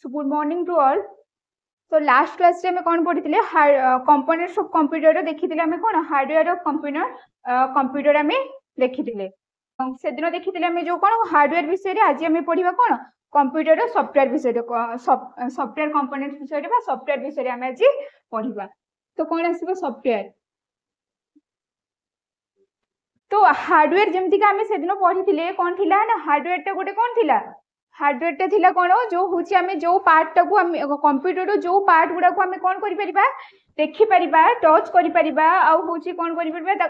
So good morning to all. So last class रे में कौन पढ़ी थिले components of computer रे देखी थिले हमें कौन hardware of computer हमें देखी थिले से दिन देखी थिले हमें जो कौन hardware विषय रे आज हमें पढ़ीबा कौन computer रो software विषय रे software components विषय रे बा software विषय रे हमें आज पढ़ीबा तो कौन आसीबो software तो हार्डवेयर जेमती का हमें से दिन पढ़ी थिले कौन थिला ना हार्डवेयर टा गोटे कौन थिला हार्डवेयर टा थिला कोन जो होची हमें जो पार्ट टा को हम कंप्यूटर रो जो पार्ट गुडा को हमें कोन करि परिबा देखि परिबा टच करि परिबा आ होची कोन करि परिबा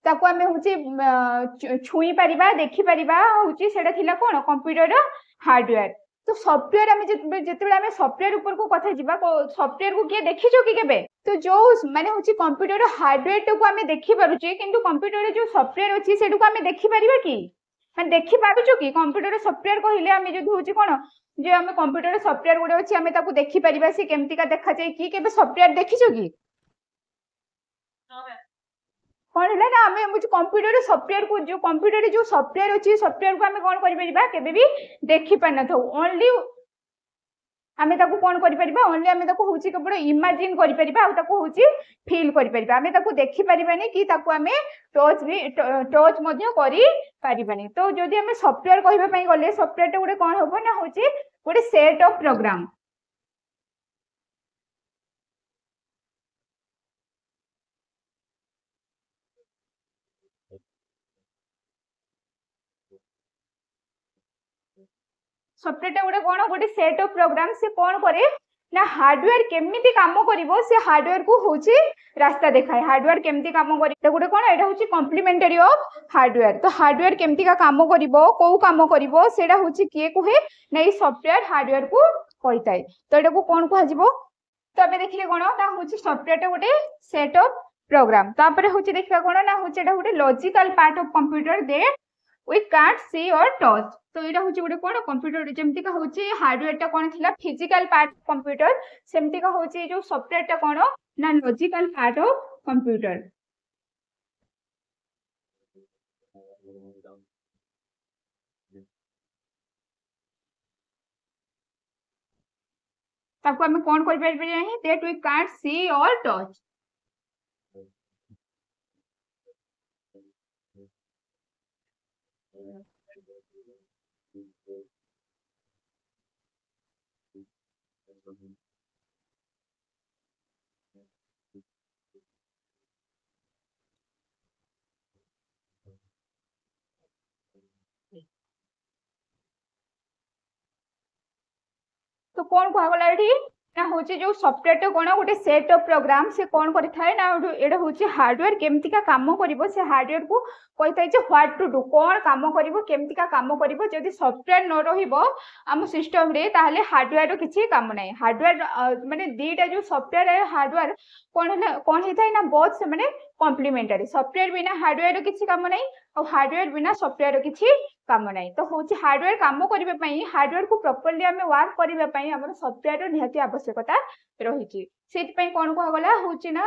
ताको हमें होची छुई परिबा देखि परिबा होची सेडा थिला कोन कंप्यूटर रो हार्डवेयर तो सॉफ्टवेयर हमें जेतेबेले हमें सॉफ्टवेयर ऊपर को कथा जिबा सॉफ्टवेयर को किए देखि जो कि केबे तो जो माने होची कंप्यूटर रो हार्डवेयर टा को हमें देखि पारुची किंतु कंप्यूटर रे जो सॉफ्टवेयर अछि सेडु को हमें देखि परिबा कि मैं देखि पारुछु कि कंप्यूटर सॉफ्टवेयर कहले हमें जो होची कोन जे हमें कंप्यूटर सॉफ्टवेयर गुडे अछि हमें ताको देखि परिबा से केमती का देखा जाय कि केबे सॉफ्टवेयर देखिछु कि कोन हला ना हमें मुझे कंप्यूटर सॉफ्टवेयर को जो कंप्यूटर रे जो सॉफ्टवेयर अछि सॉफ्टवेयर को हमें कोन करि परिबा केबे भी देखि पाना थौ ओनली हमें ताको कोन करि परिबा ओनली हमें ताको होची केवल इमेजिन करि परिबा आ ताको होची फील करि परिबा हमें ताको देखि परिबानी कि ताको हमें टच मध्य करि परिबानी तो जदि हमें सॉफ्टवेयर कहिबा पई गले सॉफ्टवेयर टा गुडे कोन होबो ना होची गुडे सेट ऑफ प्रोग्राम सॉफ्टवेयर टा गुडे कोन गुडे सेट ऑफ प्रोग्राम से कोन करे ना हार्डवेयर केमिति काम करिवो से हार्डवेयर को होची रास्ता देखाय हार्डवेयर केमिति काम करि त गुडे कोन एटा होची कॉम्प्लीमेंटरी ऑफ हार्डवेयर तो हार्डवेयर केमिति का काम करिवो को काम करिवो सेडा होची किए कुहे नै सॉफ्टवेयर हार्डवेयर को कहिताय तो एटा को कोन कहा जिवो तो हमें देखिले कोन ना होची सॉफ्टवेयर टा गुडे सेट ऑफ प्रोग्राम तापरे होची देखिबा कोन ना होची एटा गुडे logical part of computer they we can't see or touch तो एटा होची गुडे कोन कंप्यूटर जेमति का होची हार्डवेयर टा कोन थिला फिजिकल पार्ट कंप्यूटर सेमति का होची जो सॉफ्टवेयर टा कोन ना लॉजिकल पार्ट ऑफ कंप्यूटर ताको हमें कोन करि परबे नहीं that we can't see or touch तो कौन कहा गला एठी ना होची जो सॉफ्टवेयर तो कोन गोटे सेट ऑफ प्रोग्राम से कोन करि थाए ना एडा होची हार्डवेयर केमति का काम करिवो से हार्डवेयर को कहि थाए जे व्हाट टू डू कोन काम करिवो केमति का काम करिवो जदि सॉफ्टवेयर न रहिबो हम सिस्टम रे ताले हार्डवेयर रो किछि काम नै हार्डवेयर माने दीटा जो सॉफ्टवेयर है हार्डवेयर कोन हे थाए ना बोथ से माने कॉम्प्लीमेंटरी सॉफ्टवेयर बिना हार्डवेयर रो किछि काम नै और हार्डवेयर बिना सॉफ्टवेयर रो किछि काम नै तो होची हार्डवेयर काम करिवे पई हार्डवेयर को प्रॉपर्ली हमें वर्क करिवे पई हमर सॉफ्टवेयर रो निहाती आवश्यकता रहिछि सेति पई कोन को गला होची ना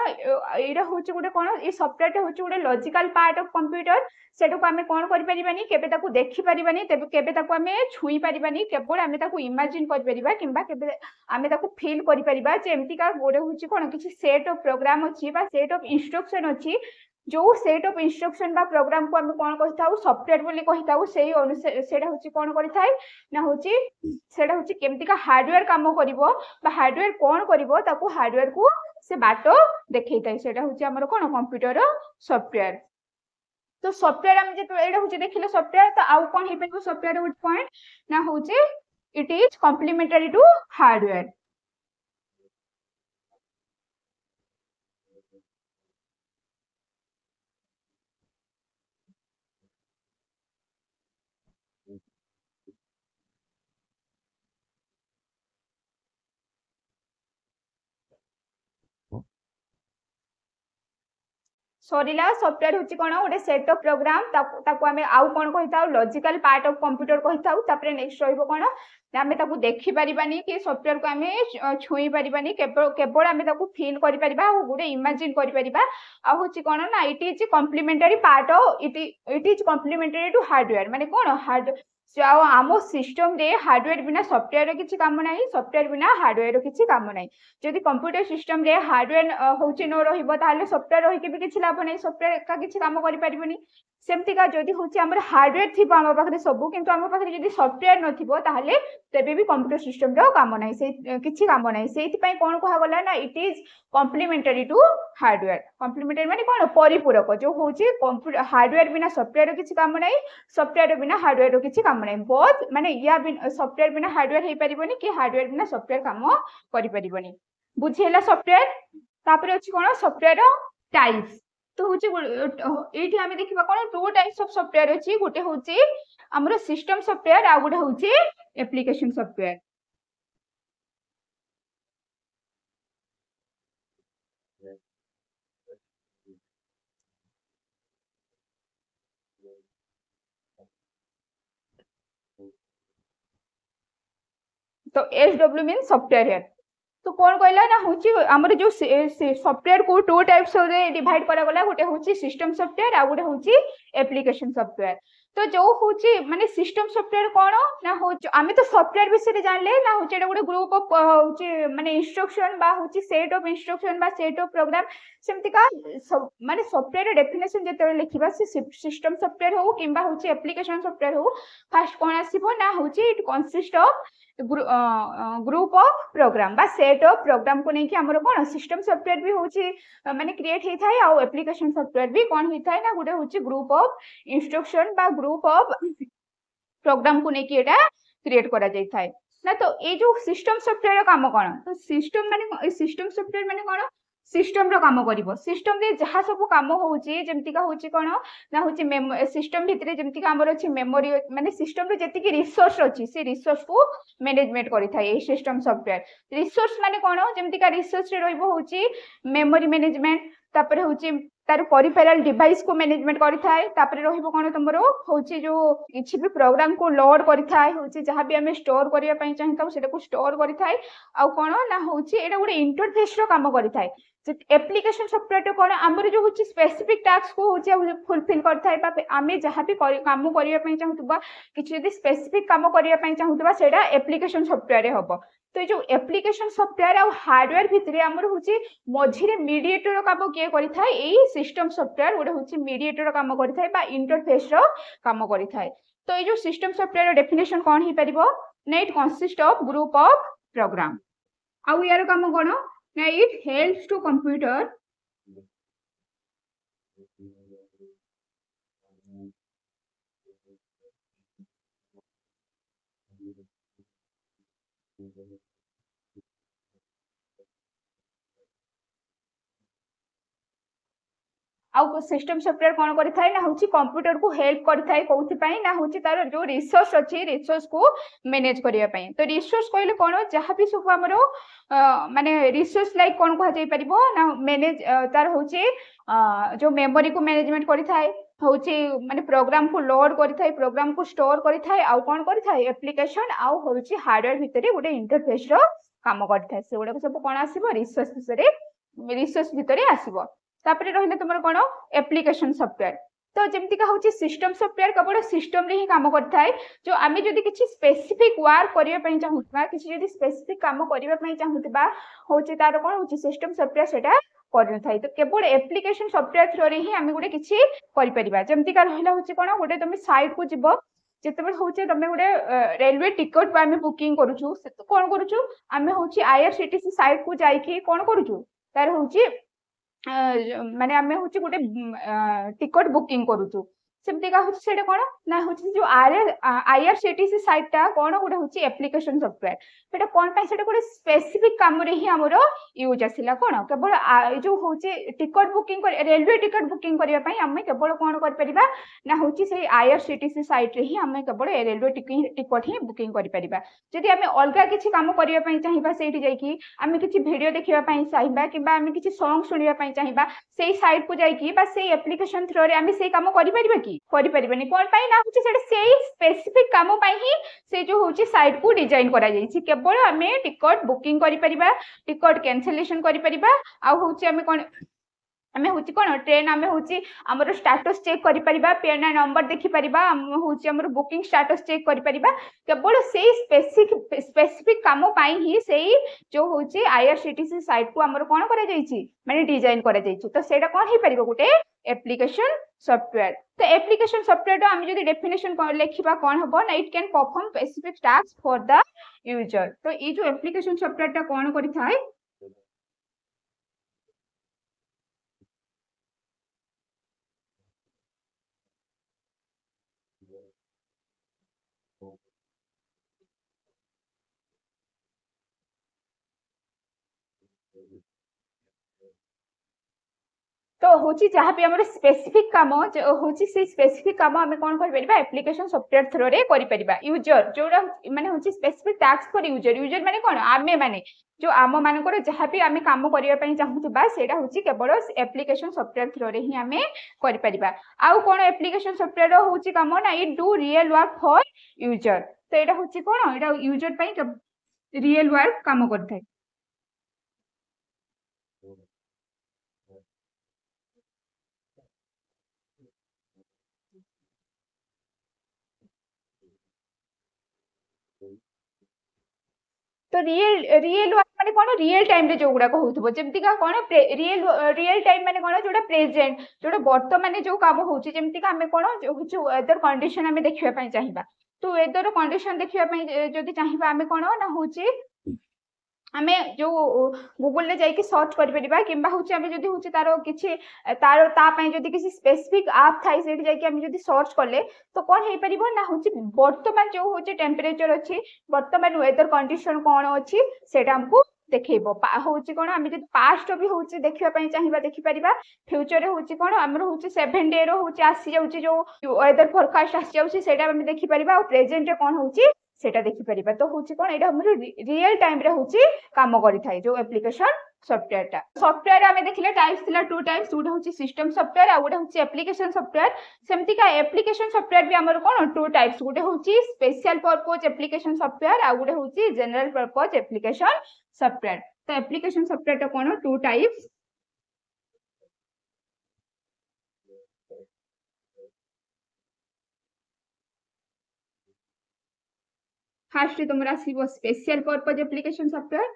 एरा होची गुडे कोन ए सॉफ्टवेयर टा होची गुडे लॉजिकल पार्ट ऑफ कंप्यूटर सेटो को हमें कोन करि परिबानी केबे ताको देखि परिबानी तेबे केबे ताको हमें छुई परिबानी केबल हमें ताको इमेजिन करि परिबा किबा केबे हमें ताको फील करि परिबा जे एमती का गोडे होची कोन किछि सेट ऑफ प्रोग्राम अछि बा सेट ऑफ इंस्ट्रक्शन अछि जो सेट ऑफ इंस्ट्रक्शन बा प्रोग्राम को हम कोन कहिताउ सॉफ्टवेयर बोली कहिताउ सेही अनुसार सेडा होची कोन करिथाय ना होची सेडा होची केमति का हार्डवेयर काम करिवो बा हार्डवेयर कोन करिवो ताको हार्डवेयर को से बाटो देखैताय सेडा होची हमर कोन कंप्यूटर रो सॉफ्टवेयर तो सॉफ्टवेयर हम जे एडा होची देखिले सॉफ्टवेयर तो आउ कोन हे पेको सॉफ्टवेयर रो पॉइंट ना होची it is complementary to hardware सरीला सॉफ्टवेयर होची कोन ओडे सेट ऑफ प्रोग्राम ताको हमें आउ कोन कहिताउ लॉजिकल पार्ट ऑफ कंप्यूटर कहिताउ तापरे नेक्स्ट रहइबो कोन हमें ताको देखि परिबानी कि सॉफ्टवेयर को हमें छुई परिबानी केवल हमें ताको फील करि परिबा आ गुडे इमेजिन करि परिबा आ होची कोन ना it is complementary part of it is complementary to hardware माने कोन हार्ड जाओ आम सिस्टम रे हार्डवेयर बिना सॉफ्टवेयर किसी काम ना सॉफ्टवेयर बिना हार्डवेयर किसी काम ना जदि कंप्यूटर सिस्टम रे हार्डवेयर होची न रहिबो ताले सॉफ्टवेयर रही के भी किसी लाभ नहीं सॉफ्टवेयर का किसी काम करि परिबोनी सेमतिका जदि होची हमर हार्डवेयर थिबो हम पाखरे सब किंतु हम पाखरे जदि सॉफ्टवेयर नथिबो ताले तेबे भी कंप्यूटर सिस्टम रो काम नाही से किसी काम नाही सेति पई कोन कहा गला ना it is complementary to hardware complementary माने कोन परिपूरक जो होची कंप्यूटर हार्डवेयर बिना सॉफ्टवेयर किसी काम नाही सॉफ्टवेयर बिना हार्डवेयर किसी काम नहीं बहुत माने या सॉफ्टवेयर बिना हार्डवेयर हे परिबोनी कि हार्डवेयर बिना सॉफ्टवेयर काम करि परिबोनी बुझेला सॉफ्टवेयर तापर अछि कोन सॉफ्टवेयर टाइप्स तो होची एठी हमें देखिबा कोन टू टाइप्स ऑफ सॉफ्टवेयर अछि गोटे होची हमरो सिस्टम सॉफ्टवेयर आ गोटे होची एप्लीकेशन सॉफ्टवेयर तो एसडब्ल्यू मीन सॉफ्टवेयर तो कौन कहला ना होची हमर जो सॉफ्टवेयर को टू टाइप्स रे डिवाइड करा गला गोटे होची सिस्टम सॉफ्टवेयर आ गोटे होची एप्लीकेशन सॉफ्टवेयर तो जो होची माने सिस्टम सॉफ्टवेयर कोन ना होची आमे तो सॉफ्टवेयर विषय रे जानले ना होची एटा गोटे ग्रुप ऑफ होची माने इंस्ट्रक्शन बा होची सेट ऑफ इंस्ट्रक्शन बा सेट ऑफ प्रोग्राम सेमति का माने सॉफ्टवेयर डेफिनेशन जेते लिखिबा से सिस्टम सॉफ्टवेयर हो किबा होची एप्लीकेशन सॉफ्टवेयर हो फर्स्ट कोन आसीबो ना होची it consist of group of program बा सेट ऑफ प्रोग्राम को लेके हमर कोन सिस्टम सॉफ्टवेयर भी होची माने क्रिएट हे थाए आ एप्लीकेशन सॉफ्टवेयर भी कोन हे थाए ना गुटे होची ग्रुप ऑफ इंस्ट्रक्शन बा ग्रुप ऑफ प्रोग्राम को लेके एटा क्रिएट करा जाय थाए ना तो ए जो सिस्टम सॉफ्टवेयर काम कोन तो सिस्टम सॉफ्टवेयर माने कोन सिस्टम रो काम करिवो सिस्टम रे जहा सब काम होची जेमति का होची कोन ना होची सिस्टम भितरे जेमति का हमर अछि मेमोरी माने सिस्टम रे जति की रिसोर्स अछि से रिसोर्स को मैनेजमेंट करि थाए ए सिस्टम सॉफ्टवेयर रिसोर्स माने कोन जेमति का रिसोर्स रे रहिबो होची मेमोरी मैनेजमेंट तापर होची तार पेरिफेरल डिवाइस को मैनेजमेंट करि थाए तापर रहिबो कोन तमरो होची जो किछि भी प्रोग्राम को लोड करि थाए होची जहा भी हमें स्टोर करिया पई चाहिता सेटा को स्टोर करि थाए आ कोन ना होची एटा गोटे इंटरफेस रो काम करि थाए एप्लीकेशन सॉफ्टवेयर तो कोन हमर जो होची स्पेसिफिक टास्क को होची फुलफिल करथाय बा आमे जहा भी काम करिया पई चाहतबा किछि यदि स्पेसिफिक काम करिया पई चाहतबा सेटा एप्लीकेशन सॉफ्टवेयर रे हबो तो जो एप्लीकेशन सॉफ्टवेयर आ हार्डवेयर भितरे हमर होची मझिरे मीडिएटर काम के करि थाय एई सिस्टम सॉफ्टवेयर गोटे होची मीडिएटर काम करि थाय बा इंटरफेस रो काम करि थाय तो ए जो सिस्टम सॉफ्टवेयर रो डेफिनेशन कोन ही परिबो ना it consist of group of program आ यार काम कोन ना इट हेल्प्स टू कंप्यूटर आउ सिस्टम सॉफ्टवेयर कोन करि थाय ना होची कंप्यूटर को हेल्प करि थाय कोथि पई ना होची तार जो रिसोर्स अछि रिसोर्स को मैनेज करिया पई तो रिसोर्स कहले कोन जहा भी सब हमरो माने रिसोर्स लाइक कोन कहा जाय परिबो ना मैनेज तार होची जो मेमोरी को मैनेजमेंट करि थाय होची माने प्रोग्राम को लोड करि थाय प्रोग्राम को स्टोर करि थाय आउ कोन करि थाय एप्लीकेशन आउ होची हार्डवेयर भितरे गोटे इंटरफेस रो काम करि थाय से गोटे सब कोन आसीबो रिसोर्स भितरे आसीबो तापरे रहिले तुमर कोन एप्लीकेशन सॉफ्टवेयर तो जेमति का होची सिस्टम सॉफ्टवेयर केवल सिस्टम रे ही काम करथाय जो आमे जदी किछि स्पेसिफिक वर्क करिया पई चाहुतबा किछि जदी स्पेसिफिक काम करिया पई चाहुतबा होची तार कोन होची सिस्टम सॉफ्टवेयर सेटा करन थाय तो केवल एप्लीकेशन सॉफ्टवेयर थ्रू रे ही आमे गुडे किछि करि परिबा जेमति का रहला होची कोन गुडे तुम साइट को जिवो जेतेबे होची तमे गुडे रेलवे टिकट आमे बुकिंग करूछु कोन करूछु आमे होची आईआरसीटीसी साइट को जाई कि कोन करूछु तार होची माने आमे होची गोटे टिकट बुकिंग करूछु सेमति का होची सेटा कोन ना होची जो आईआरसीटीसी साइट ता कोन गोटे होची एप्लीकेशन सॉफ्टवेयर सेटा कोन पई सेटा गोटे स्पेसिफिक काम रे ही हमरो यूज आसिला कोन केवल जो होची ticket booking railway ticket booking करिया पई हमें केवल कोन कर परिबा ना होची से आईआरसीटीसी साइट रे ही हमें केवल रेलवे टिकट ही बुकिंग करि परिबा जदि हमें अलगा किछि काम करिया पई चाहिबा सेठी जाई कि हमें किछि वीडियो देखिबा पई चाहिबा किबा हमें किछि सॉन्ग सुनिबा पई चाहिबा सेही साइट को जाई कि बा सेही एप्लीकेशन थ्रू रे हमें सेही काम करि परिबा कि करि परिबनी कोन पई ना होची सेटा सेही स्पेसिफिक काम पई ही से जो होची साइट को डिजाइन करा जाईछि केवल हमें टिकट बुकिंग करि परिबा टिकट कैंसिलेशन करि परिबा आ होची हमें कोन आमे होची कोन ट्रेन आमे होची हमर स्टेटस चेक करि परिबा पेन नंबर देखि परिबा होची हमर बुकिंग स्टेटस चेक करि परिबा केवल सेही स्पेसिफिक काम पाई ही सेही जो होची आईआरसीटीसी साइट को हमर कोन करा जाईची माने डिजाइन करा जाईची तो सेटा कोन हे परिबो गुटे एप्लीकेशन सॉफ्टवेयर तो एप्लीकेशन सॉफ्टवेयर तो आमे जदी डेफिनेशन लेखिबा कोन हबो ना it can perform specific task for the user तो ई जो एप्लीकेशन सॉफ्टवेयर ता कोन करि थाए तो होची जहाँ भी हमर स्पेसिफिक काम होची से स्पेसिफिक काम हमें कोन कर परिबा एप्लीकेशन सॉफ्टवेयर थ्रू रे करि परिबा यूजर जोरा माने होची specific task for user user माने कोन आमे माने जो आम मानकर जहाँ भी आमे काम करिया पई चाहूबा सेटा होची केवल एप्लीकेशन सॉफ्टवेयर थ्रू रे ही आमे करि परिबा आउ कोन एप्लीकेशन सॉफ्टवेयर होची काम ना it do real work for user तो एटा होची कोन एटा यूजर पई रियल वर्क काम करथाय तो रियल वर्क माने कोन रियल टाइम रे जो गुडा को होथबो जेमति का कोन रियल टाइम माने कोन जोडा प्रेजेंट जोडा वर्तमान जो काम होची जेमति का हमें कोन जो वेदर कंडीशन हमें देखिबा पई चाहिबा तो वेदर कंडीशन देखिबा पई जदी चाहिबा हमें कोन ना होची आमे जो गूगल ले जाई कि सर्च करि परिबा किबा होची आमे जदी होची तारो किछि तारो ता पई जदी किछि स्पेसिफिक ऐप थाई सेठी जाई कि आमे जदी सर्च करले तो कोन हे परिबो ना होची वर्तमान जो होची टेंपरेचर अछि वर्तमान वेदर कंडीशन कोन अछि सेटा हमकु देखैबो होची कोन आमे जदी पास्ट भी होची देखिबा पई चाहिबा देखि परिबा फ्यूचर रे होची कोन हमर होची 7 डे रो होची आसी जाउची जो वेदर फोरकास्ट आसी जाउची सेटा आमे देखि परिबा और प्रेजेंट रे कोन होची सेटा देखि परिबा तो होची कोन एटा हमर रियल टाइम रे होची काम करि थाई जो एप्लीकेशन सॉफ्टवेयर आमे देखिले टाइप्स थिला टू टाइप्स गुडा होची सिस्टम सॉफ्टवेयर आ गुडा होची एप्लीकेशन सॉफ्टवेयर सेमति का एप्लीकेशन सॉफ्टवेयर भी हमर कोन टू टाइप्स गुडा होची स्पेशल पर्पस एप्लीकेशन सॉफ्टवेयर आ गुडा होची जनरल पर्पस एप्लीकेशन सॉफ्टवेयर तो एप्लीकेशन सॉफ्टवेयर तो कोन टू टाइप्स फास्ट तुमरा आसीबो स्पेशल पर्पस एप्लीकेशन सॉफ्टवेयर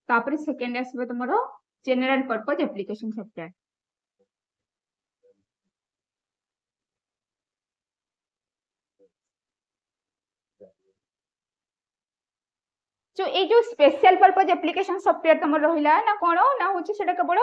तापर सेकंड आसीबो तुमरो जनरल पर्पस एप्लीकेशन सॉफ्टवेयर जो ए जो स्पेशल पर्पस एप्लीकेशन सॉफ्टवेयर तुम रहिला ना कोन ना होची सेटा केवल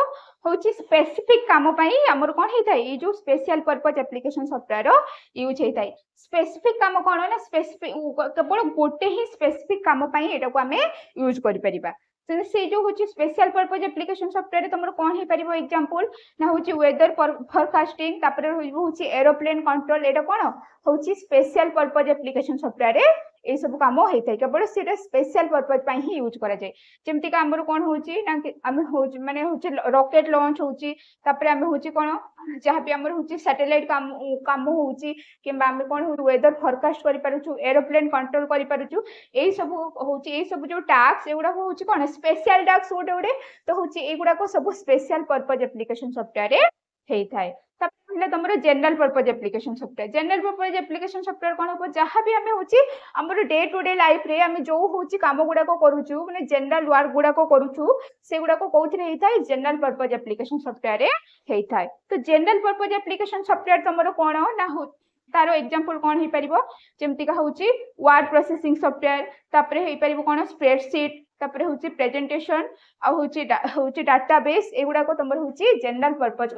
होची स्पेसिफिक काम पई हमर कोन हे थाई ए जो special purpose application software use हे थाई स्पेसिफिक काम कोन ना स्पेसिफिक केवल गोटे ही स्पेसिफिक काम पई एटा को हमें यूज करि परिबा से जो होची स्पेशल पर्पस एप्लीकेशन सॉफ्टवेयर तुमर कोन हे परिबो एग्जांपल ना होची वेदर फोरकास्टिंग तापर होची एरोप्लेन कंट्रोल एटा कोन होची स्पेशल पर्पस एप्लीकेशन सॉफ्टवेयर ए सब काम होई थाई केवल सेटा स्पेशल पर्पस पई ही यूज करा जाय जेमति का हमर कोन होची ना हम होची माने होची रॉकेट लॉन्च होची तापर हम होची कोन जहाँ भी हमर होची सैटेलाइट काम होची किबा हम कोन वेदर फोरकास्ट करि पारुछु एरोप्लेन कंट्रोल करि पारुछु एई सब होची एई सब जो टास्क एगुडा होची कोन स्पेशल टास्क ओडे तो होची एगुडा को सब स्पेशल पर्पस एप्लीकेशन सॉफ्टवेयर रे हेई थाय तापर तुमरो जनरल पर्पस एप्लीकेशन सॉफ्टवेयर कोन हो जहाँ भी हमें होची हमर डे टू डे लाइफ रे हम जो होची काम गुडा को करूछु माने जनरल वर्क गुडा को करूछु से गुडा को कोथि हेई थाय जनरल पर्पस एप्लीकेशन सॉफ्टवेयर रे हेई थाय तो जनरल पर्पस एप्लीकेशन सॉफ्टवेयर तुमरो कोन ना हो तारो एग्जांपल कोन हे परिबो जेमति का होची वर्ड प्रोसेसिंग सॉफ्टवेयर तापर हे परिबो कोन स्प्रेडशीट तापर होची प्रेजेंटेशन आ होची डाटाबेस एगुडा को तमर होची जनरल पर्पस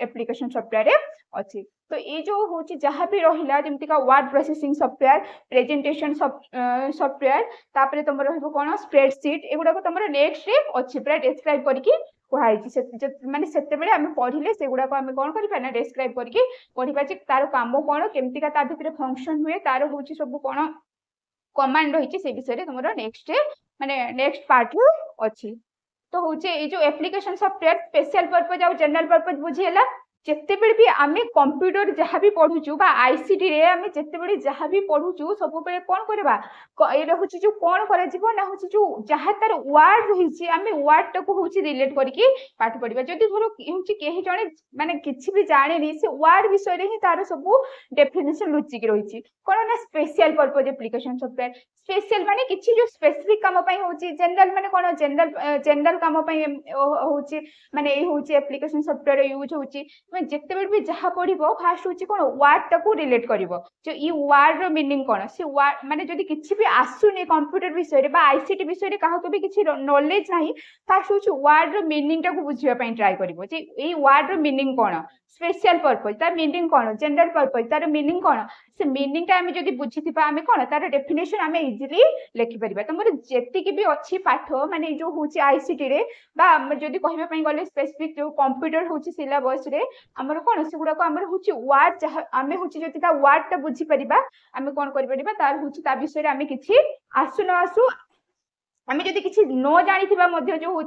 एप्लीकेशन सॉफ्टवेयर रे अछि तो ए जो होची जहाँ भी रहिला जेमति का word processing software presentation software तापर तमर रहबो कोन स्प्रेडशीट एगुडा को तमर नेक्स्ट रे अछि पूरा डिस्क्राइब करके कुहाई से माने सेते बेले हम पढिले सेगुडा को हम कोन करि पाना डिस्क्राइब करके पढिबा जे तार काम कोन केमति का ता भितरे फंक्शन हुए तार होची सब कोन कमांड रही से विषय रे तुमरो नेक्स्ट माने नेक्स्ट पार्ट अछि तो होचे ए जो एप्लीकेशन सॉफ्टवेयर स्पेशल पर्पस और जनरल पर्पस बुझिएला जिते भी आम कंप्यूटर जहाँ भी पढ़ुचु आईसीटी रे आम जिते जहाँ भी पढ़ुचु सब कौन करवा ये हूँ जो कौन कर जो जहाँ तार वार्ड रही आम वार्ड टाक हूँ रिलेट करके पाठ पढ़ा जदि धर हूँ कहीं जड़े माने किसी भी जाने से वार्ड विषय ही तार सब डेफिनेशन लुचिक रही कौन ना special purpose application software special माने किसी जो स्पेसिफिक काम होची जनरल माने कौन जनरल जनरल काम होची माने ये होची एप्लिकेशन सॉफ्टवेयर यूज होची जिते भी जहाँ पढ़ो फास्ट हूँ कौन वार्ड टाक रिलेट कर जो ये वार्ड रो मीनिंग कौन से वार्ड माने जदि किसी भी आसुनी कंप्यूटर विषय आईसीटी विषय क्या भी किसी नॉलेज ना फास्ट हूँ वार्ड रो मीनिंग टाक बुझापी ट्राए कर वार्ड रो मीनिंग कौन स्पेशल पर्पज तार मीनिंग कौन जनरल पर्पज तार मीनिंग कौन से मीनिंग टा आम जदि बुझीथिबा आम कौन तार डेफिनेशन आम इजिली लिखिपर तुम जी भी अच्छी पाठ माने जो हूँ आईसीटी रे जदि कहवाई गले स्पेसिफिक जो कंप्यूटर हूँ सिलेबस रे आमर कौन से गुड़ाक आम हूँ वार्ड जहाँ आम हूँ जदि वार्ड टा बुझीपर आम कौन कर तार हूँ विषय आम कि आसु न आसु आम जदि किसी न जानी जो हूँ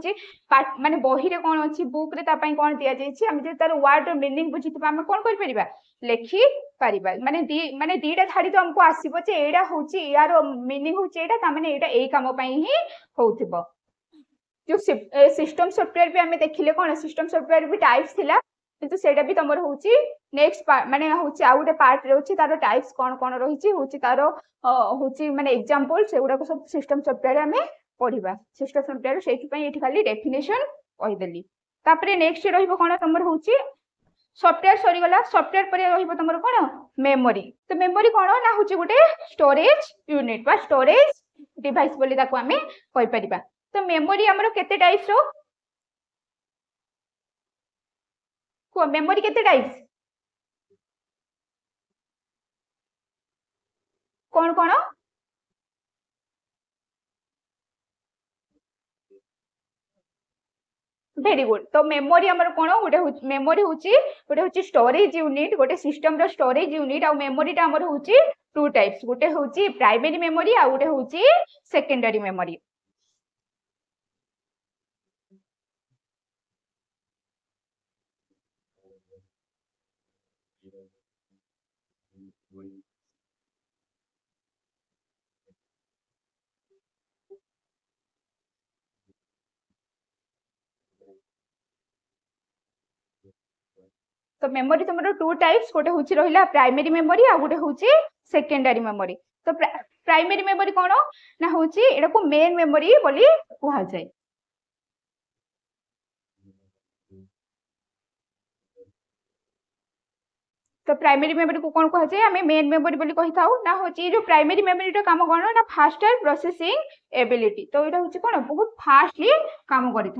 माने बही रे कौन अच्छी बुक रे तापाई कौन दि जाए आम जो तार वार्ड मीनिंग बुझी आम कौन कर लिखि पार माने दीटा धाड़ी तो हमको आसो जे एटा हूँ यार मीनिंग हूँ एटा माने एटा यही काम ही होथिबो जो सिस्टम सॉफ्टवेयर भी आम देखिले कौन सिस्टम सॉफ्टवेयर भी टाइप्स थिला किंतु सेटा भी तुम हूँ नेक्स्ट माने हूँ आउ गोटे पार्ट रे तार टाइप्स कौन कौन रही हूँ तार हूँ माने एग्जांपल से गुडा सब सिस्टम सॉफ्टवेयर आम पढ़ा सिस्टम सॉफ्टवेयर से खाली डेफिनेशन कहीदेली तापर नेक्स्ट रही कौन तुम हूँ सॉफ्टवेयर सरीगला सॉफ्टवेयर पर रही तुम कौन मेमोरी तो मेमोरी कौन ना हूँ गोटे स्टोरेज यूनिट बा स्टोरेज डिवाइस बोली ताको आमे कहि परिबा तो मेमोरी हमरो केते टाइप्स रो को मेमोरी केते टाइप्स कौन कौन वेरी गुड तो मेमोरी हमर कोन गोटे मेमोरी होची गोटे होची स्टोरेज यूनिट गोटे सिस्टम रो स्टोरेज यूनिट आ मेमोरी टा हमर होची टू टाइप्स गोटे होची प्राइमरी मेमोरी आ गोटे होची सेकेंडरी मेमोरी तो मेमोरी तुम टू टाइप्स गोटे हूँ रहा प्राइमरी मेमोरी आ गोटे हूँ सेकेंडरी मेमोरी तो प्राइमरी मेमोरी कौन ना हूँ एटा को मेन मेमोरी बोली कहा जाए तो प्राइमरी मेमोरी को कौन कहा जाए आम मेन मेमोरी बोली कही था ना हूँ जो प्राइमरी मेमोरी काम कौन ना फास्टर प्रोसेसिंग एबिलिटी तो यहाँ हूँ कौन बहुत फास्टली काम करें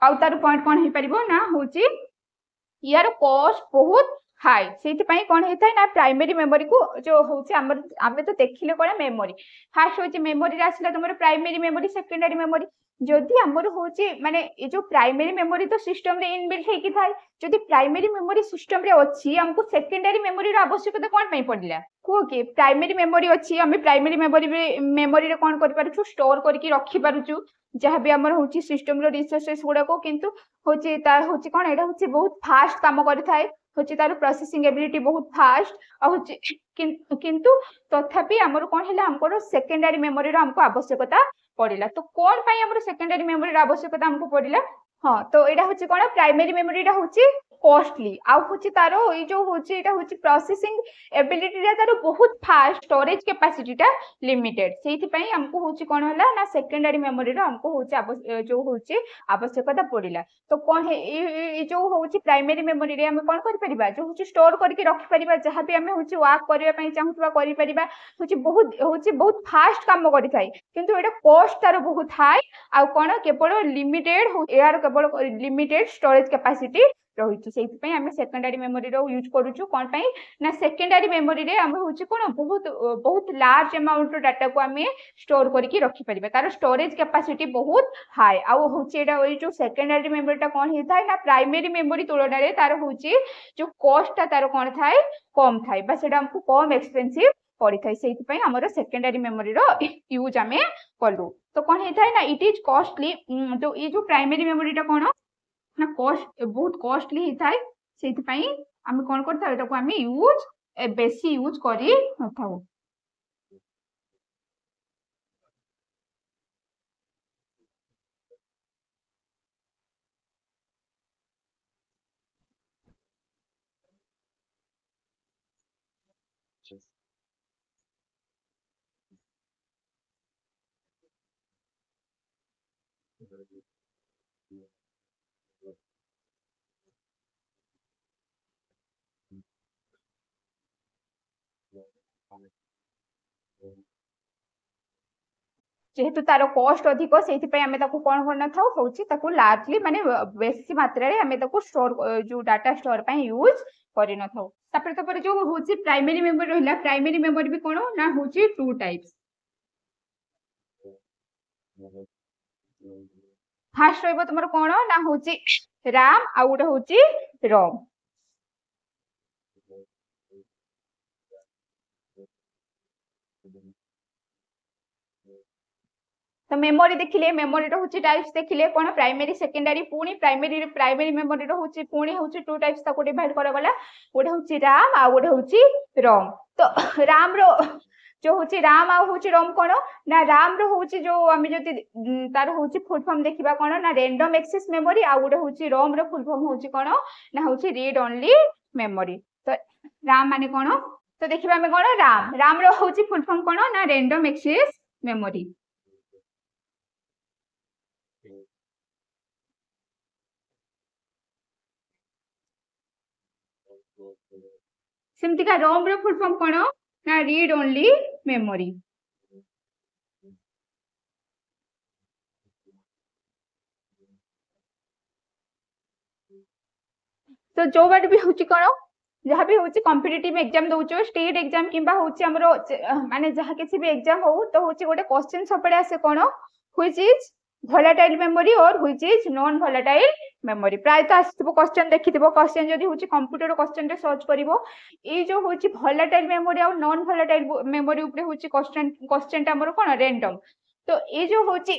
आउ तार पॉइंट कौन हो पार ना हूँ यार कॉस्ट बहुत हाई से कौन होता है ना प्राइमरी मेमोरी को जो हूँ आम तो देखिले कौन मेमोरी फास्ट हूँ मेमोरी आसला तुम प्राइमरी मेमोरी सेकेंडरी मेमोरी जदि आमर हूँ माने ये जो प्राइमरी मेमोरी तो सिस्टम रे इनबिल्ट होकी थाए जदि प्राइमरी मेमोरी सिस्टम रे अच्छी हमको सेकेंडरी मेमोरी आवश्यकता कौन पे पड़ला कह कि प्राइमरी मेमोरी अच्छी आम प्राइमरी मेमोरी रे कौन कर पारुछु स्टोर करके रखी पारुछु जहाँ भी आमर हूँ सिस्टम रो रिसोर्सेस गुड़ाक किंतु हूँ तार हूँ कौन यहाँ हूँ बहुत फास्ट काम करें हूँ तार प्रोसेसिंग एबिलिटी बहुत फास्ट और किंतु तथापि आमर कौन है आमको सेकेंडरी मेमोरी हमको आवश्यकता पड़ला तो कौन पाई हमर सेकेंडरी मेमोरी आवश्यकता हमको पड़ला हाँ तो यहाँ हूँ कौन प्राइमरी मेमोरी हूँ कॉस्टली आउ हूँ तार ये जो हूँ हूँ प्रोसेसिंग एबिलिटी तार बहुत फास्ट स्टोरेज कैपेसिटी लिमिटेड से हमको हूँ कौन है ना सेकेंडरी मेमोरी हमको हूँ जो हूँ आवश्यकता पड़ला तो कौन है ये जो हूँ प्राइमरी मेमोरी आम कौन कर जो हूँ स्टोर करके रखिपर जहाँ भी आम हूँ वर्क करने चाहूबा हूँ बहुत फास्ट काम करें किंतु ये कॉस्ट तार बहुत हाई आ कौन केवल लिमिटेड यार केवल लिमिटेड स्टोरेज कैपेसिटी रही से आम सेकेंडरी मेमोरी यूज करूँ कौन ना सेकेंडरी मेमोरी रे आम हूँ कौन बहुत बहुत लार्ज अमाउंट डाटा को आम स्टोर करके रखिपर तार स्टोरेज कैपेसिटी बहुत हाई आउ हूँ जो सेकेंडरी मेमोरीटा कौन होता है ना प्राइमरी मेमोरी तुलन तार हूँ जो कॉस्टा तार कौन थाए कम थाए हमको कम एक्सपेंसिव पड़ी था से आमर सेकेंडरी मेमोरी यूज आम कलु तो कौन होता है ना इट इज कॉस्टली जो ये जो प्राइमरी मेमोरीटा कौन ना कॉस्ट बहुत कॉस्टली होता है से आम कौन कर यूज बेसी यूज कर न जेहेतु तार कॉस्ट अधिक से आम कौन करना था हूँ लार्जली माने बेसी मात्रा आम स्टोर जो डाटा स्टोर यूज कर जो हूँ प्राइमरी मेमोरी रहा प्राइमरी मेमोरी भी कौन ना हूँ टू टाइप्स फास्ट तुम कौन ना हूँ राम आउ गोटे हूँ रोम तो मेमोरी देखिले मेमोरी हूँ टाइप्स देखिले कौन प्राइमरी सेकेंडरी पुणी प्राइमरी प्राइमरी मेमोरी हूँ पुणी हूँ टू टाइप्स डिवाइड करागला गोटे हूँ राम आ गोटे हूँ रोम तो राम रो जो हूँ राम आउ हूँ रोम कौन ना राम रो हूँ जो आम जो तार हूँ फुल फॉर्म देखा कौन ना रैंडम एक्सेस मेमोरी आ गोटे हूँ रोम रो फुल फॉर्म हूँ कौन ना हूँ रीड ओनली मेमोरी तो राम माने कौन तो देखिए आम कौन राम राम रो हूँ फुल फॉर्म कौन ना रैंडम एक्सेस मेमोरी सेमतिका रोम रो फुल फॉर्म कौन ना रीड ओनली मेमोरी तो जो बात भी हूँ कौन जहाँ भी हूँ कॉम्पिटिटिव एग्जाम दौच स्टेट एग्जाम किंबा हूँ आमर माने जहाँ किसी भी एग्जाम हो तो हूँ गोटे क्वेश्चन सबले आसे कौन व्हिच इज volatile memory और which is non volatile memory प्रायतः आसथिबो क्वेश्चन देखिथिबो क्वेश्चन जदी होची कंप्यूटर क्वेश्चन रे सर्च करिवो ए जो होची volatile memory और non volatile memory ऊपर होची क्वेश्चन ता हमर कोन रैंडम तो ए जो होची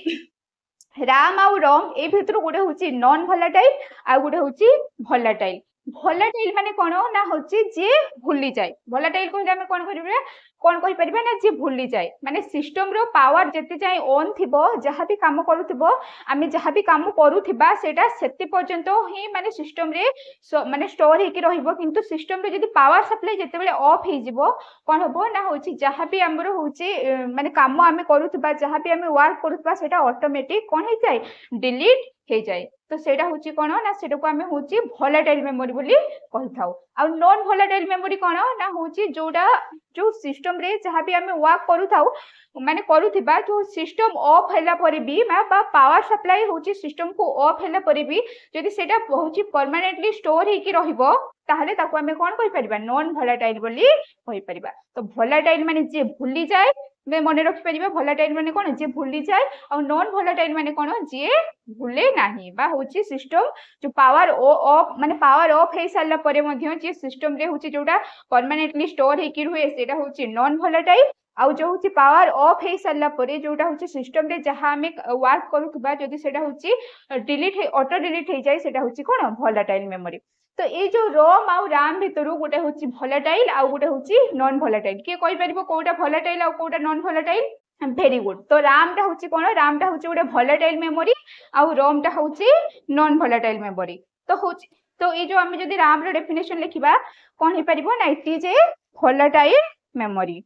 राम आउ रोम ए भितर गोटे होची नॉन volatile आ गोटे होची volatile volatile माने कोन ना होची जे भूली जाय volatile को हम कोन करिवे कौन कहि परिबा ना जे भूली जाए माने सिस्टम रो पावर जति जाय ऑन थिबो जहाँ भी काम करूथिबो आमे जहाँ भी काम करूथिबा सेटा सेति पर्यंत ही माने सिस्टम रे माने स्टोर हेकि रहिबो किंतु सिस्टम रे जदी पावर सप्लाई जते बेले ऑफ हे जिवो कोन हबो ना होची जहाँ भी हमर होची माने काम आमे करूथिबा जहाँ भी आमे वर्क करूथिबा सेटा ऑटोमेटिक कोन हे जाय डिलीट हे जाय तो सेटा होची कोन ना सेटा को आमे होची volatile memory बोली कहि थाउ आ नॉन volatile memory कोन ना होची जोडा जो सिस्टम रे जहाँ भी आमे वर्क करू थाउ माने करूथिबा जो सिस्टम ऑफ हैला परे भी बा पावर सप्लाई होची सिस्टम को ऑफ हैला परे भी जदि सेटा होची परमानेंटली स्टोर हेकि रहिबो ताहले ताको आमे कोन कहि परिबा नॉन volatile बोली कहि परिबा तो volatile माने जे भूली जाय मे मने रखि परिबा volatile माने कोन जे भूली जाय और नॉन volatile माने कोन जे भूले नाही बा होची सिस्टम जो पावर ऑफ माने पावर ऑफ हे साला परे मध्ये जे सिस्टम रे होची जोटा परमानेंटली स्टोर हेकि रुए सेटा होची नॉन volatile आउ जो होची पावर ऑफ हे साला परे जोटा होची सिस्टम रे जहां हमें वर्क करूथबा जदी सेटा होची डिलीट ऑटो डिलीट हे जाय सेटा होची कोन volatile मेमोरी तो ये जो रोम आउ राम भितरु गोटे होची volatile आउ गोटे होची नॉन volatile के कहि परिबो कोटा volatile आउ कोटा नॉन volatile वेरी गुड तो राम टा होची कोन राम टा होची गोटे volatile मेमोरी आउ रोम टा होची नॉन volatile मेमोरी तो होची तो ये जो हम जदी राम रो डेफिनेशन लिखिबा कोन हे परिबो ना it is a volatile memory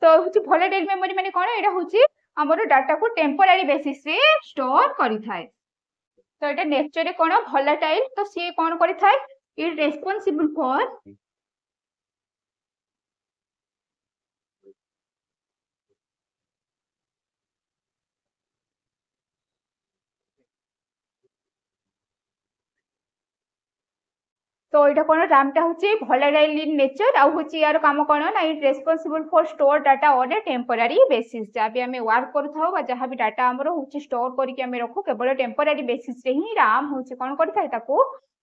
तो होची volatile मेमोरी माने कोन एटा होची हमरो डाटा को टेम्पररी बेसिस रे स्टोर करि थाए तो एटा नेचर रे कोन volatile तो सी कोन करि थाए इट रेस्पोंसिबल फॉर तो यहाँ कौन रामटा हूँ भोलाटाइल इन नेचर आउ हूँ यार काम कौन ना it responsible for store data on A temporary basis जहाँ भी आम वर्क करूँ जहाँ भी डाटा आमर हूँ स्टोर करके रखू केवल टेम्पोरारी बेसिस रे ही राम हूँ कौन कर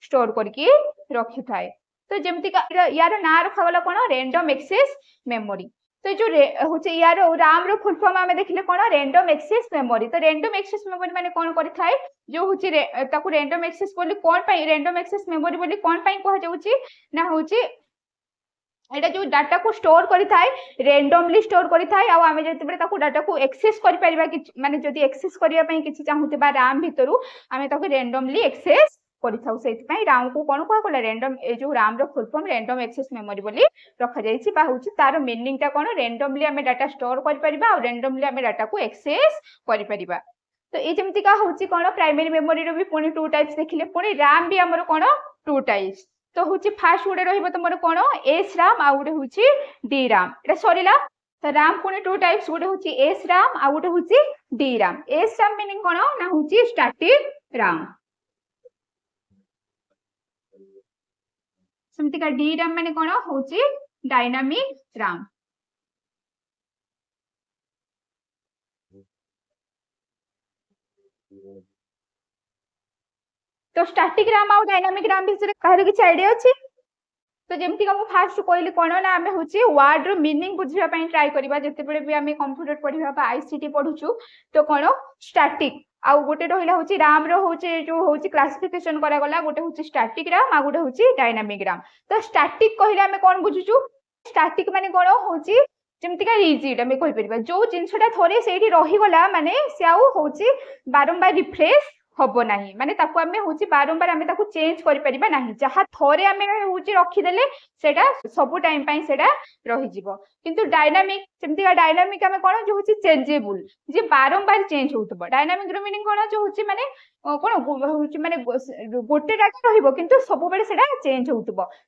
स्टोर करके रखी थाए। तो जमती यार ना रखागला कौन रैंडम एक्सेस मेमोरी। तो जो हूँ यार राम रो फुल फॉर्म आम देखले कौन रैंडम एक्सेस मेमोरी। तो रैंडम एक्सेस मेमोरी माने कौन करे जो हूँ रैंडम एक्सेस बोली कौन रैंडम एक्सेस मेमोरी बोली कौन कह जाउची ना हूँ एटा जो डाटा को स्टोर करिथाय रैंडमली स्टोर करिथाय आ आमे जति ताको डाटा को एक्सेस करि परिबा कि माने जदि एक्सेस करिया पई किछि चाहुतिबा राम भितरु आमे ताको रैंडमली एक्सेस करिथाउ सेति पई राम को कोन कोन कोला रैंडम ए जो राम रो full form random access memory बोली रखा जायछि बा होछि तार मीनिंग ता कोन रैंडमली आमे डाटा स्टोर करि परिबा आ रैंडमली आमे डाटा को एक्सेस करि परिबा। तो ये जमती का होछि कोन प्राइमरी मेमोरी रो भी पुनी टू टाइप्स देखिले पुनी राम भी हमर कोन टू टाइप्स। तो हूँ फास्ट गोटे रहा कौन एस राम आ गोटे हूँ डी राम एटा सरीला। तो राम पुणी टू टाइप्स गोटे हूँ एस राम आ गोटे हूँ D Ram. S Ram meaning कौन ना हूँ स्टैटिक राम सेमतिका डी राम माने कौन हूँ डायनामिक राम। तो स्टैटिक राम आ डायनामिक राम विषय कहार किसी आइडिया अच्छी। तो जमती का फास्ट कहली कौन ना आम हूँ वर्ड रो मीनिंग बुझापी ट्राए करवा जिते भी आम कंप्यूटर पढ़ा आईसीटी पढ़ुचु। तो कौन स्टैटिक आउ गोटे रहा हूँ राम रो जो हूँ क्लासिफिकेशन करागला गोटे हूँ स्टैटिक राम आ गोटे हूँ डायनामिक राम। तो स्टैटिक कहले आम कौन बुझुचु स्टैटिक माने कौन हूँ जमतीका रिजिड आम कहीपर जो जिनसा थे से रहीगला माने से हूँ बारंबार रिफ्रेश हम ना माने आम हूँ बारंबार आम चेंज कर जहाँ थोड़े आम हूँ रखीदे से सब टाइम रही किंतु डायनामिक जमती डायनामिक आम कौन जो हूँ चेंजेबुल जी बारंबार चेंज हो डायनामिक मीनिंग कौन जो हूँ माने कौन माने गोटे डाटा रही सब चेंज हो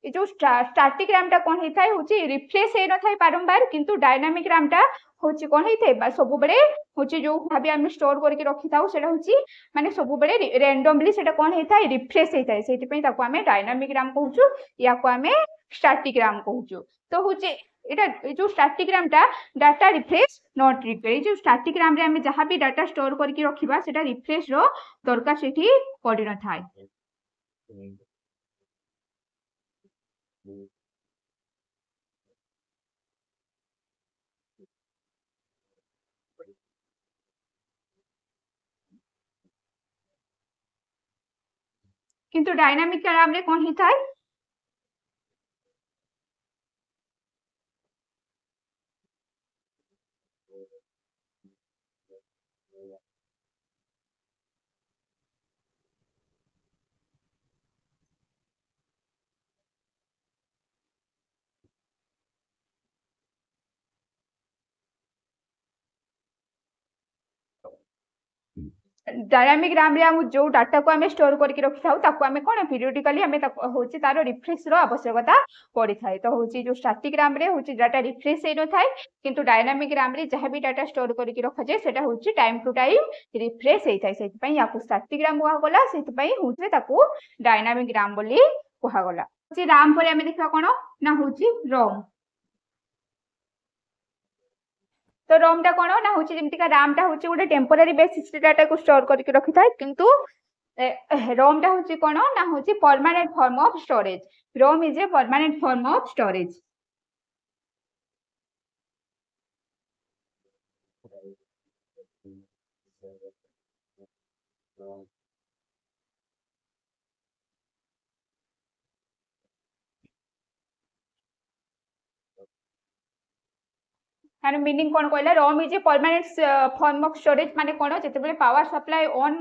जो स्टैटिक रैमटा कौन होता है हूँ रिफ्रेश हो न बारंबार किंतु डायनामिक रैमटा हूँ कौन होता है सब हूँ जो भाभी आम स्टोर करके रखी था हूँ माने सब रैंडमली कौन होता है रिफ्रेश होता है से आम डायनामिक रैम कहूँ या आम स्टैटिक रैम कहूँ। तो हूँ एटा जो स्टैटिक रैमटा डाटा रिफ्रेश नॉट रिक्वायर्ड जो स्टैटिक रैम रे आम जहाँ भी डाटा स्टोर करके रखिबा सेटा रिफ्रेश रो दरकार सेठी पड़ी न थाए। किंतु डायनामिक रैम रे कौन होता है डायनामिक रैम रे हम जो डाटा को आम स्टोर करके रखी था आम कौन पीरियडिकली आम हूँ तार रिफ्रेश आवश्यकता पड़ी थाए। तो हूँ जो स्टैटिक रैम रे हूँ डाटा रिफ्रेश हो न थाए किंतु डायनामिक रैम रे जहाँ भी डाटा स्टोर करके रखा जाए सेटा हूँ टाइम टू टाइम रिफ्रेश होता है से या स्टैटिक रैम कहगला से हूँ डायनामिक रैम बोली कहगला। रैम पर आम देखा कौन ना हूँ रोम। तो रोम टा कौन ना हूँ जमीका राम टा हूँ गोटे टेम्पोरारी बेसिस डाटा को स्टोर करके रखी था किंतु रोम टा हूँ कौन ना हूँ permanent form of storage. ROM is a permanent form of storage. यार मीनिंग कौन कहला ROM is a permanent form of storage माने कौन जिते पावर सप्लाई ऑन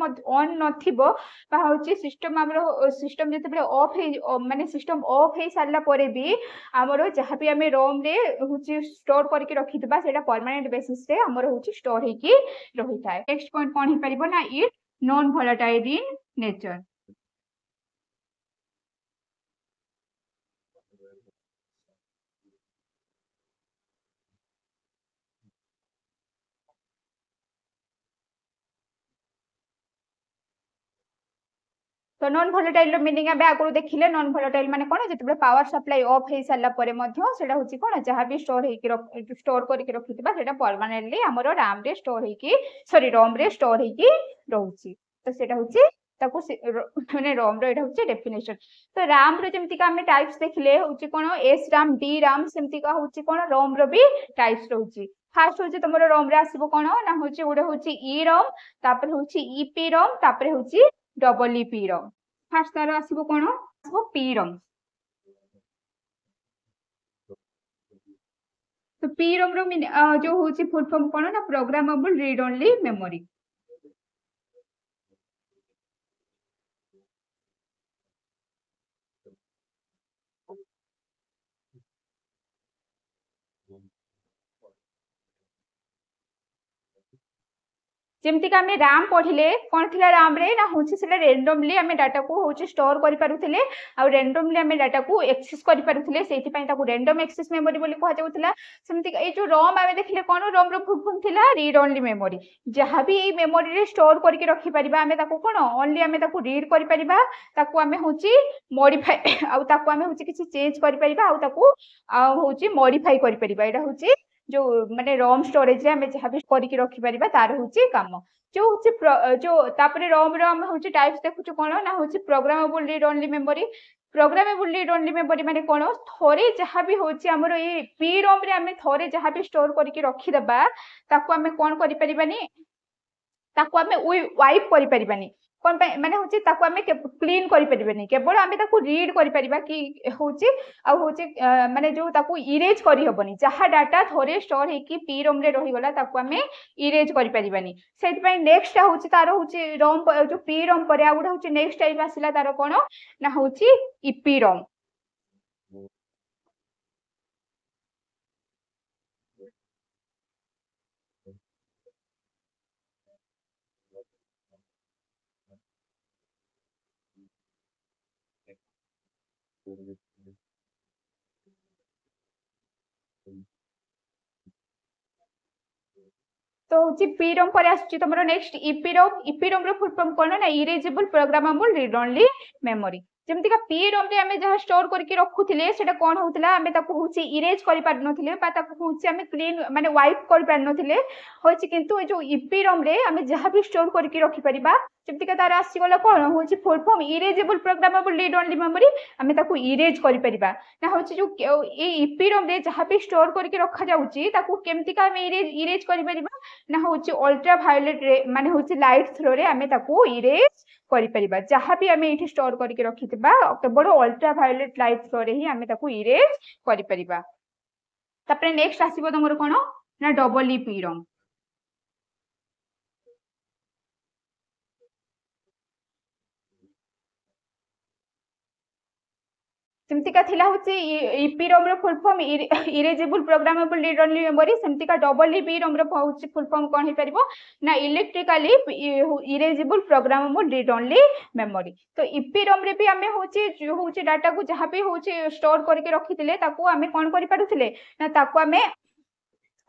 नथिबो बा होची सिस्टम हमरो सिस्टम जिते ऑफ माने सिस्टम ऑफ हो सारा पर भी आमर जहाँ भी आम रोम रे होची स्टोर करके रखिथिबा सेटा परमानेंट बेसिस रे हमर होची स्टोर होकी रही थाए। नेक्स्ट पॉइंट कौन हो परिबो ना it non volatile in nature. तो नॉन भोलेटाइल मीनिंग आमे आगु देखिले नॉन भोलेटाइल माने कोन जेते पावर सप्लाई ऑफ हे साला परे मध्य सेटा होची कोन जहां भी स्टोर हे कि स्टोर करके रखितबा सेटा परमानेंटली हमरो RAM रे स्टोर हे कि सॉरी ROM रे स्टोर हे कि रहउची तो सेटा होची ताको माने ROM रो एटा होची डेफिनेशन तो RAM रो जेमति का हमें टाइप्स देखिले होची कोन SRAM DRAM सेमति का होची कोन ROM रो भी टाइप्स रहउची फास्ट होची तमरो ROM रे आसीबो कोन ना होची ओडे होची EROM तापर होची EPROM तापर होची EEPROM फास्ट तार आसीबो कोन आसीबो PROM तो PROM रो जो होची फुल फॉर्म कोन ना प्रोग्रामेबल रीड ओनली मेमोरी जेमति का हमें RAM पढ़िले कोन थिला RAM रे ना होची सेला रैंडमली हमें डाटा को होची स्टोर करि पारुथिले आ रैंडमली हमें डाटा को एक्सेस करि पारुथिले सेति पई ताको रैंडम एक्सेस मेमोरी बोली कहै जाउथिला सेमति ए जो ROM हमें देखिले कोन ROM रो फुल थिला रीड ओनली मेमोरी जहां भी ए मेमोरी रे स्टोर करके रखि परिबा हमें ताको कोन ओनली हमें ताको रीड करि परिबा ताको हमें होची मॉडिफाई आ ताको हमें होची किछि चेंज करि परिबा आ ताको होची मॉडिफाई करि परिबा एटा होची जो माने ROM स्टोरेज रे हमें जहां भी करके रखि परिबा तार होची काम जो होची जो तापरे ROM रो हम होची टाइप्स देखुछु कोन ना होची प्रोग्रामेबल रीड ओनली मेमोरी माने कोन थोरे जहां भी होची हमरो ए PROM रे हमें थोरे जहां भी स्टोर करके रखि दबा ताको हमें कोन करि परिबानी ताको हमें वाइप करि परिबानी कोन माने होची ताको हमें क्लीन करि परिबानी केवल हमें ताको रीड करि परिबा कि होची आ होची माने जो ताको इरेज करि हबनी जहा डाटा थोरे स्टोर हे कि PROM रे रहि गला ताको हमें इरेज करि परिबानी सेति पई नेक्स्ट होची तार होची ROM जो PROM परे आ गुडा होची नेक्स्ट टाइप आसिला तार कोन ना होची EPROM तो होची PROM पर आछी तमरो नेक्स्ट EPROM रो फुल फॉर्म कोन ना erasable programmable read only memory जेमति का PROM रे हमें जहा स्टोर करके रखुथिले सेटा कोन होतला हमें ताको होची इरेज करि पार नथिले बा ताको होची हमें क्लीन माने वाइप करि पार नथिले होची किंतु ए जो EPROM रे हमें जहा भी स्टोर करके रखि परिबा जेमति का तार आसी गला कोन होची full form erasable programmable read only memory हमें ताको इरेज करि परिबा ना होची जो ए EPROM रे जहा भी स्टोर करके रखा जाउची ताको केमति का हमें इरेज करि परिबा ना होची अल्ट्रा वायलेट रे माने होची लाइट थ्रो रे हमें ताको इरेज करि परिबा जहां भी हमें एठी स्टोर करके रखितबा केवल अल्ट्रा वायलेट लाइट थ्रो रे ही हमें ताको इरेज करि परिबा तापरे नेक्स्ट आसीबो तमरो कोन ना डबल EPROM सेमति का थिला होची EPROM रो full form erasable programmable read only memory सेमति का डबल EPROM रो होची फुल फॉर्म कोन हे परिबो ना electrically erasable programmable read only memory तो EPROM रे भी हमें होची डाटा को जहां भी होची स्टोर करके रखिथिले ताको हमें कोन करि पारुथिले ना ताको हमें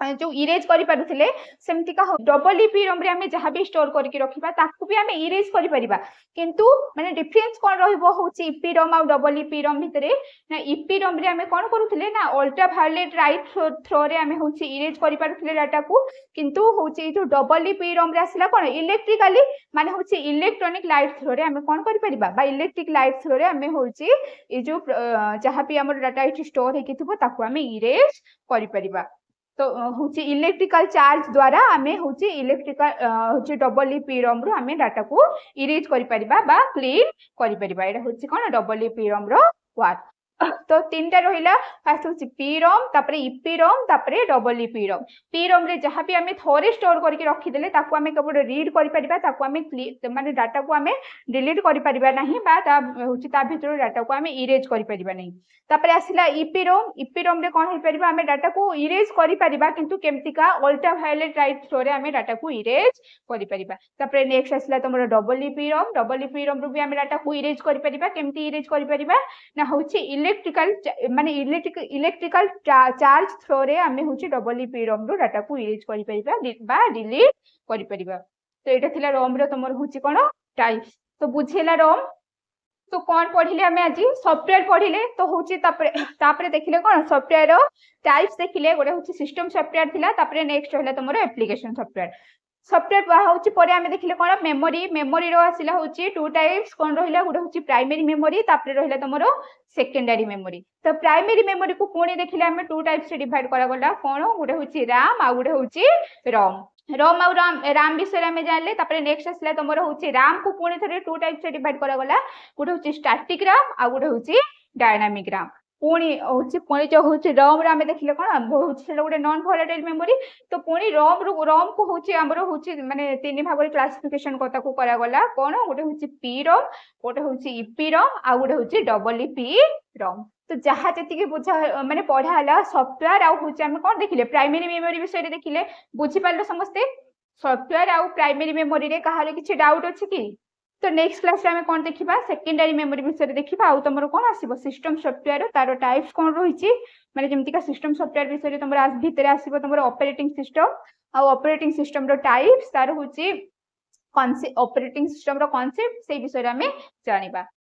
जो इरेज करि पारुथिले सेमति का डबल EPROM रे हमें जहां भी स्टोर करके रखिबा ताकू भी हमें इरेज करि परिबा किंतु माने डिफरेंस कोन रहइबो होची EPROM आ डबल EPROM भितरे ना EPROM रे हमें कोन करूथिले ना अल्ट्रा वायलेट लाइट थ्रो रे हमें होची इरेज करि पारुथिले डाटा को किंतु होची जो डबल EPROM रे आसिला कोन इलेक्ट्रिकली माने होची इलेक्ट्रॉनिक लाइट थ्रो रे हमें कोन करि परिबा बा इलेक्ट्रिक लाइट थ्रो रे हमें होची ए जो जहां भी हमर डाटा इठी स्टोर हेकि थिबो ताकू हमें इरेज करि परिबा तो होची इलेक्ट्रिकल चार्ज द्वारा हमें होची इलेक्ट्रिकल होची डबल EPROM रो हमें डाटा को इरेज करि परिबा बा क्लीन करि परिबा एटा होची कोन डबल EPROM रो वर्क तो तीनटा रहिला फास्ट होची PROM तापरे EPROM तापरे डबल EPROM PROM रे जहां भी हमें थोरे स्टोर करके रखि देले ताको हमें केवल रीड करि परिबा ताको हमें माने डाटा को हमें डिलीट करि परिबा नाही बा ता होची ता भितर डाटा को हमें इरेज करि परिबा नाही तापरे आसिला EPROM रे कोन हे परिबा हमें डाटा को इरेज करि परिबा किंतु केमति का अल्ट्रा वायलेट लाइट थ्रो रे हमें डाटा को इरेज करि परिबा तापरे नेक्स्ट आसिला तमरो डबल EPROM रो भी हमें डाटा को इरेज करि परिबा केमति इरेज करि परिबा ना होची इलेक्ट्रिकल माने इलेक्ट्रिकल चार्ज थ्रो रे हमें होची डबल EPROM रो डाटा को इरेज करि परिबा बा डिलीट करि परिबा तो एटा थिला ROM रो तमरो होची कोन टाइप्स तो बुझेला ROM तो कौन पढ़िले आमे आज सॉफ्टवेयर पढ़िले तो होची तापरे देखिले कोन सॉफ्टवेयर रो टाइप्स देखिले गोटे होची सिस्टम सॉफ्टवेयर थिला तापरे नेक्स्ट रहला तमरो एप्लीकेशन सॉफ्टवेयर सॉफ्टवेयर पा होची परे आमे देखिले कोन मेमोरी रो आसिला होची टू टाइप्स कोन रहिला गोटे होची प्राइमरी मेमोरी तापरे रहिला तमरो सेकेंडरी मेमोरी तो प्राइमरी मेमोरी को पुणी देखिले आमे टू टाइप्स से डिवाइड करा गला कोन गोटे होची रैम आ गोटे होची रोम रोम और राम विषय में जानले तापरे नेक्स्ट आसला तमरो होची राम को पुणी थरे टू टाइप से डिवाइड करा गला गोटे होची स्टैटिक राम आ गोटे होची डायनामिक राम पुणी होची जो होची रोम रे हमें देखिले कोन होची सेटा गोटे नॉन वोलेटाइल मेमोरी तो पुणी रोम को होची हमरो होची माने तीन भाग रे क्लासिफिकेशन कोता को करा गला कोन गोटे होची पी रोम गोटे होची ईपी रोम आ गोटे होची डबल ईपी रोम तो जहाँ जी बुझा माने पढ़ा सॉफ्टवेयर आउ होची हम कोन देखिले प्राइमरी मेमोरी विषय रे देखिले बुझी पारलो समस्ते सॉफ्टवेयर आउ प्राइमरी मेमोरी रे कहारे किछि डाउट अछि कि तो नेक्स्ट क्लास रे हम कोन देखिबा सेकेंडरी मेमोरी विषय रे देखिबा आउ तमरो कोन आसीबो सिस्टम सॉफ्टवेयर तारो टाइप्स कोन रहिछि माने जेमति का सिस्टम सॉफ्टवेयर विषय रे तमरो भितरे आसीबो तमरो ऑपरेटिंग सिस्टम आउ ऑपरेटिंग सिस्टम रो टाइप्स तारो होछि ऑपरेटिंग सिस्टम रो कांसेप्ट से विषय रे हमें जानिबा।